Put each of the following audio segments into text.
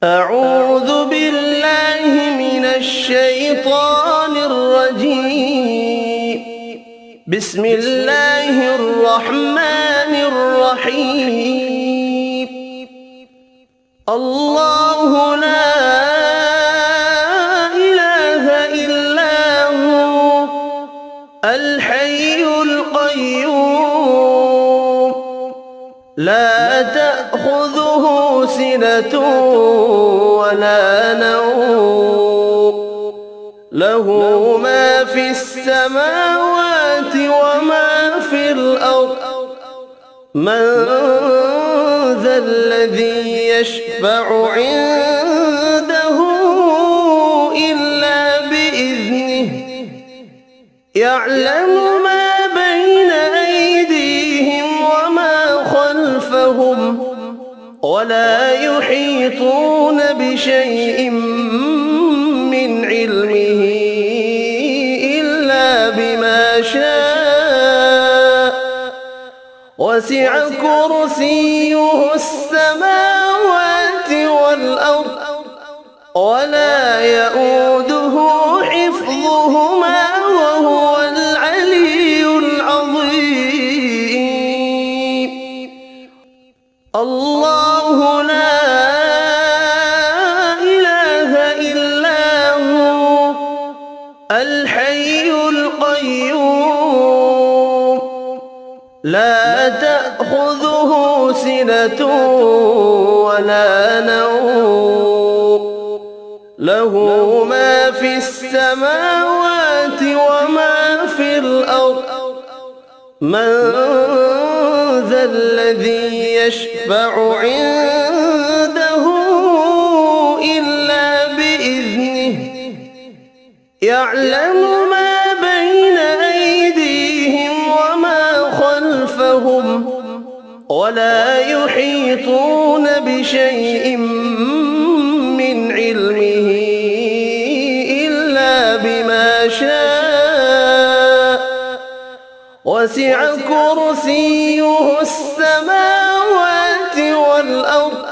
أعوذ بالله من الشيطان الرجيم. بسم الله الرحمن الرحيم. الله لا إله إلا هو الحي القيوم لا تأخذه سنة ولا نوم له ما في السماوات وما في الأرض من ذا الذي يشفع عنده إلا بإذنه يعلم ما بين أيديهم وما خلفهم ولا يحيطون بشيء من علمه إلا بما شاء وسع كرسيه السماوات والأرض ولا يؤوده حفظهما وهو العلي العظيم. الله لا إله إلا هو الحي القيوم لا تأخذه سنة ولا نوم له ما في السماوات وما في الأرض من ذا الذي يشفع عنده إلا بإذنه يعلم ما بين أيديهم وما خلفهم ولا يحيطون بشيء من علمه إلا بما شاء وسع كرسيه السماوات والأرض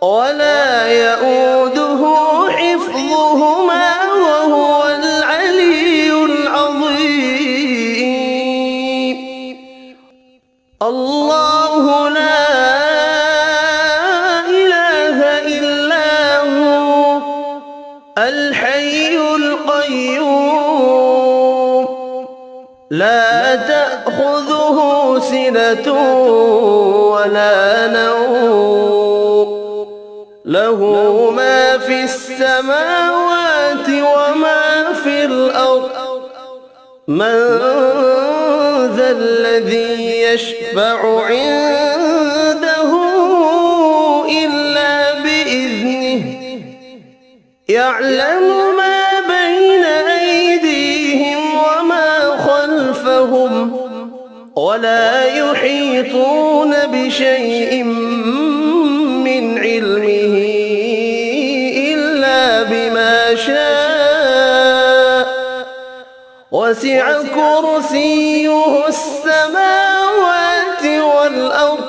ولا يؤوده حفظهما وهو العلي العظيم. الله لا إله إلا هو الحي القيوم لا تأخذه سنة ولا نوم له ما في السماوات وما في الأرض من ذا الذي يشفع عنده إلا بإذنه يعلم ما بين أيديهم وما خلفهم ولا يحيطون بشيء من علمه إلا بما شاء وسع كرسيه السماوات والأرض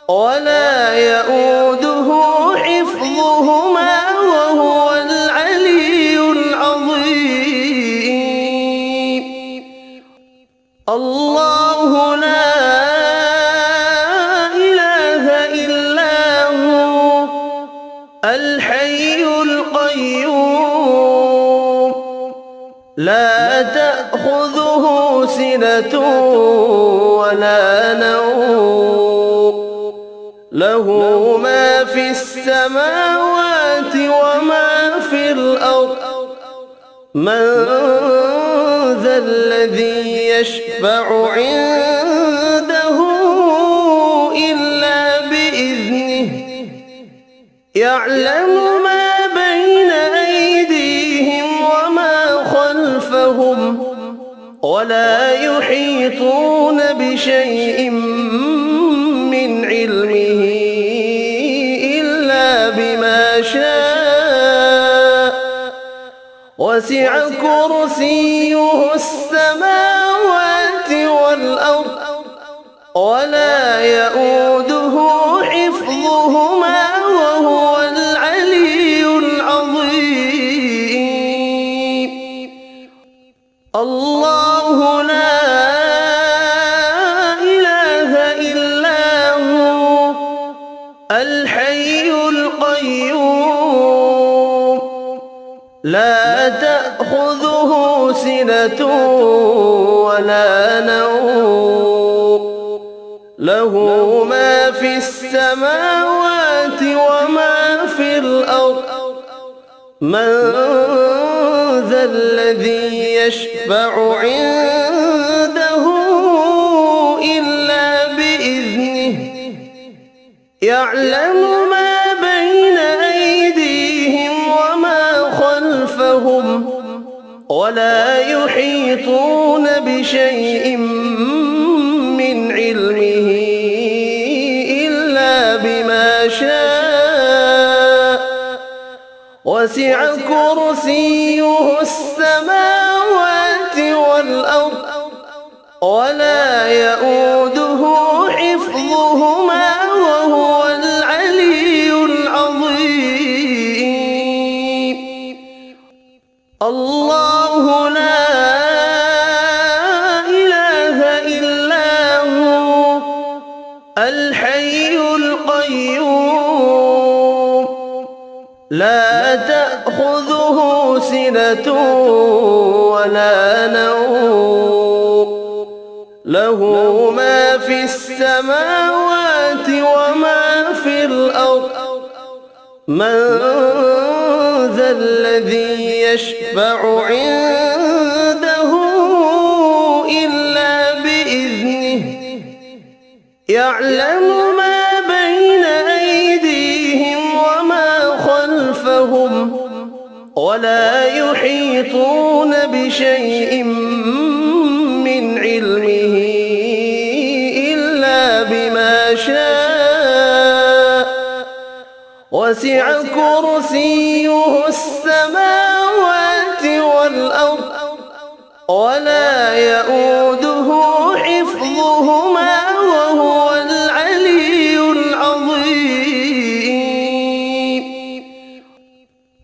ولا يؤوده حفظهما وهو العلي العظيم. الله لا إله إلا هو الحي القيوم لا تأخذه سنة ولا نوم له ما في السماوات وما في الأرض من ذا الذي يشفع عنده إلا بإذنه يعلم ما بين أيديهم وما خلفهم ولا يحيطون بشيء من علمه إلا بما شاء وسع كرسيه السماوات والأرض ولا يؤوده حفظهما وهو الحي القيوم لا تأخذه سنة ولا نوم له ما في السماوات وما في الأرض من ذا الذي يشفع عنده إلا بإذنه يعلم ما بين أيديهم وما خلفهم ولا يحيطون بشيء من علمه إلا بما شاء وسع كرسيه السماوات والأرض ولا يؤوده حفظهما وهو العلي العظيم الله لا إله إلا هو الحي القيوم لا تأخذه سنة ولا نوم له ما في السماوات وما في الأرض من ذا الذي يشفع عنده إلا بإذنه يعلم ما بين أيديهم وما خلفهم ولا يحيطون بشيء من علمه إلا بما شاء وسع كرسيه السماوات والأرض ولا يؤوده حفظهما وهو العلي العظيم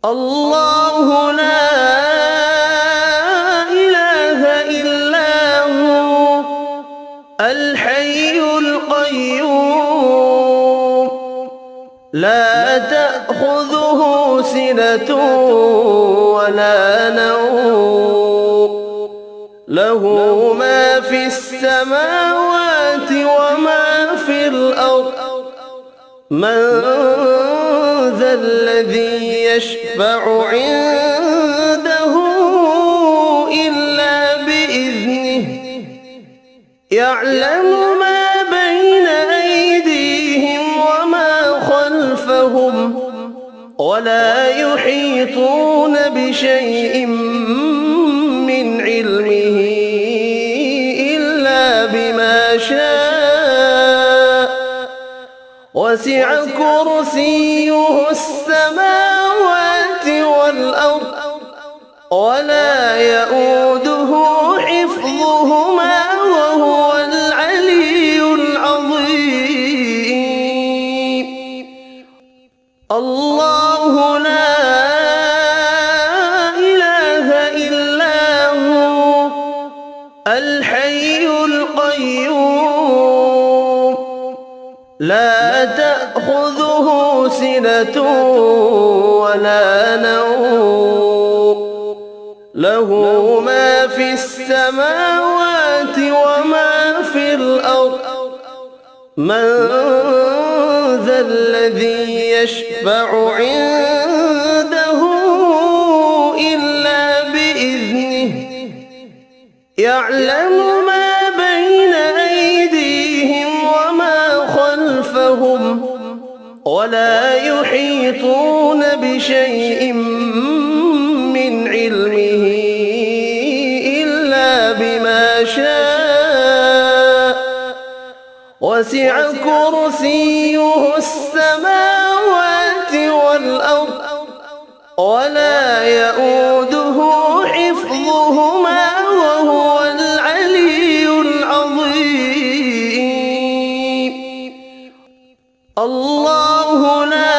الله لا إله إلا هو الحي القيوم لا تأخذه سنة ولا نوم له ما في السماوات وما في الأرض من ذا الذي يشفع عنده إلا بإذنه يعلم ما بين أيديهم وما خلفهم ولا يحيطون بشيء من علمه إلا بما شاء وسع كرسيه السماوات والأرض ولا يؤوده حفظهما وهو العلي العظيم الله لا إله إلا هو الحي القيوم لا تأخذه سنة ولا نوم له ما في السماوات وما في الأرض من ذا الذي يشفع عنده إلا بإذنه يعلم ما بين أيديهم وما خلفهم ولا يحيطون بشيء من علمه إلا بما شاء وسع كرسيه السماوات والأرض ولا يؤوده حفظهما وهو العلي العظيم الله لا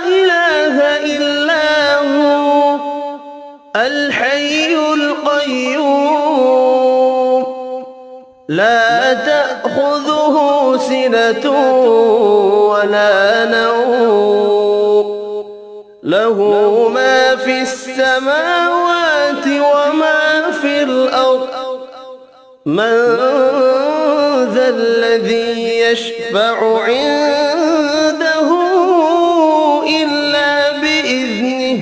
إله إلا هو الحي القيوم لا تأخذه سِنَةٌ ولا نوم له ما في السماوات وما في الأرض من ذا الذي يشفع عنده إلا بإذنه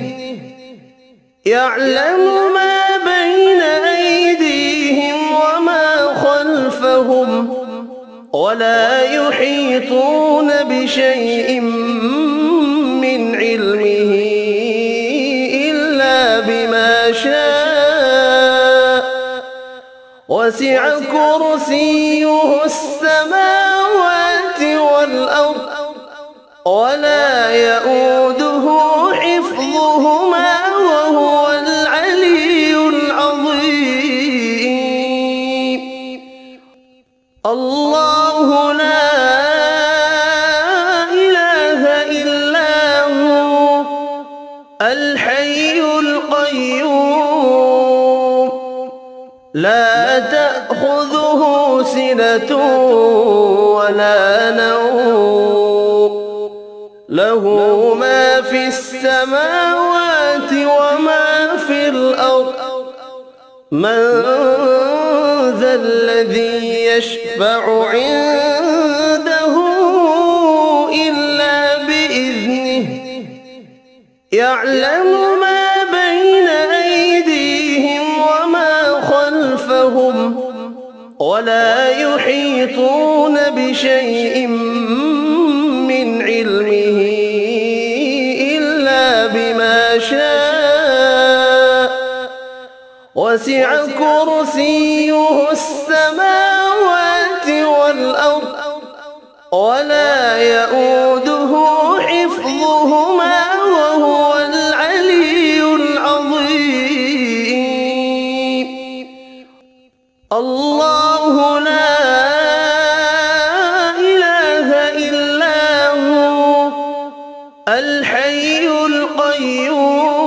يعلم ما بين أيديهم وما خلفهم ولا يحيطون بشيء من علمه إلا بما شاء وسع كرسيه السماوات والأرض ولا يؤوده حفظهما وهو العلي العظيم الله لا إله إلا هو الحي القيوم لا تأخذه سنة ولا نوم له ما في السماوات وما في الأرض من ذا الذي يشفع عنده إلا بإذنه يعلم ما بين أيديهم وما خلفهم ولا يحيطون بشيء من علمه إلا بما شاء وسع كرسيه السماوات والأرض ولا يؤوده حفظهما وهو العلي العظيم الله لا إله إلا هو الحي القيوم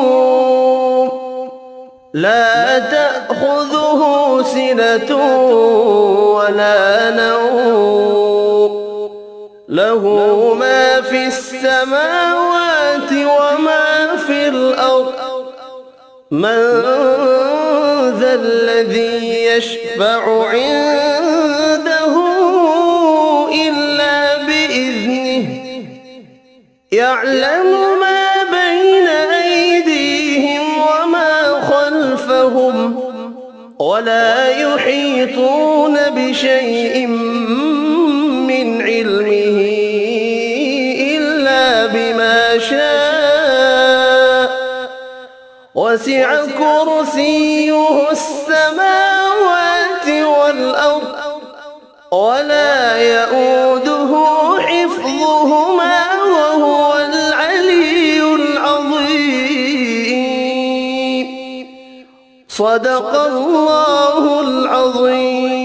لا تأخذه سنة ولا نوم له ما في السماوات وما في الأرض من ذا الذي يشفع عنده إلا بإذنه يعلم ما بين أيديهم وما خلفهم ولا يحيطون بشيء من علمه إلا بما شاء وسع كرسيه السماوات والأرض ولا يؤوده حفظهما وهو العلي العظيم صدق الله العظيم.